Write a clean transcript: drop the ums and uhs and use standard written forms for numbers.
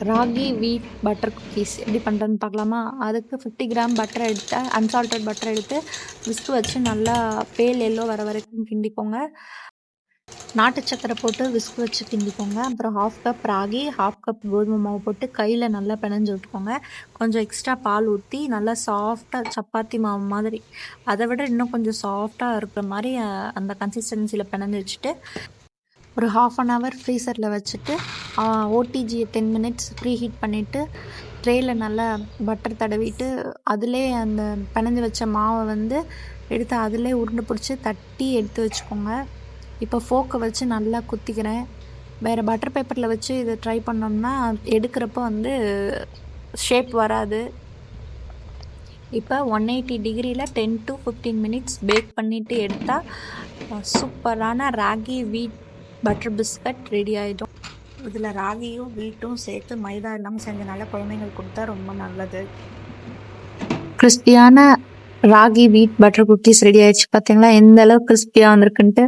ராகி வீட் butter cookies எப்படி பண்ணுறதுன்னு பார்க்கலாமா? அதுக்கு 50 கிராம் பட்டர் எடுத்து அன்சால்டட் பட்டர் எடுத்து விஸ்க் வச்சு நல்லா பேல் எல்லோ வர வரைக்கும் கிண்டிக்கோங்க. நாட்டு சக்கரை போட்டு விஸ்க் வச்சு கிண்டிக்கோங்க. அப்புறம் 1/2 கப் ராகி, 1/2 கப் கோதுமை மாவு போட்டு கையில் நல்லா பிணைஞ்சு விட்டுக்கோங்க. கொஞ்சம் எக்ஸ்ட்ரா பால் ஊற்றி நல்லா சாஃப்டாக சப்பாத்தி மாவு மாதிரி, அதை விட இன்னும் கொஞ்சம் சாஃப்டாக இருக்கிற மாதிரி அந்த கன்சிஸ்டன்சியில் பிணைஞ்சு வச்சுட்டு ஒரு 1/2 hour ஃப்ரீசரில் வச்சுட்டு ஓடிஜியை 10 மினிட்ஸ் ப்ரீ ஹீட் பண்ணிவிட்டு ட்ரேயில் நல்லா பட்டர் தடவிட்டு அதிலே அந்த பிணைஞ்சு வச்ச மாவை எடுத்து அதிலே உருண்டை பிடிச்சி தட்டி எடுத்து வச்சுக்கோங்க. இப்போ ஃபோக்கை வச்சு நல்லா குத்திக்கிறேன். வேறு பட்டர் பேப்பரில் வச்சு இதை ட்ரை பண்ணோம்னா எடுக்கிறப்போ ஷேப் வராது. இப்போ 180 டிகிரியில் 10 to 15 மினிட்ஸ் பேக் பண்ணிவிட்டு எடுத்தால் சூப்பரான ராகி வீட் பட்டர் பிஸ்கட் ரெடி ஆகிடும். இதில் ராகியும் வீட்டும் சேர்த்து மைதா இல்லாமல் செஞ்சனால குழந்தைங்களுக்கு கொடுத்தா ரொம்ப நல்லது. கிறிஸ்பியான ராகி வீட் பட்டர் குக்கீஸ் ரெடி ஆயிடுச்சு. பார்த்தீங்களா எந்த அளவுக்கு கிறிஸ்பியாக வந்திருக்குன்ட்டு.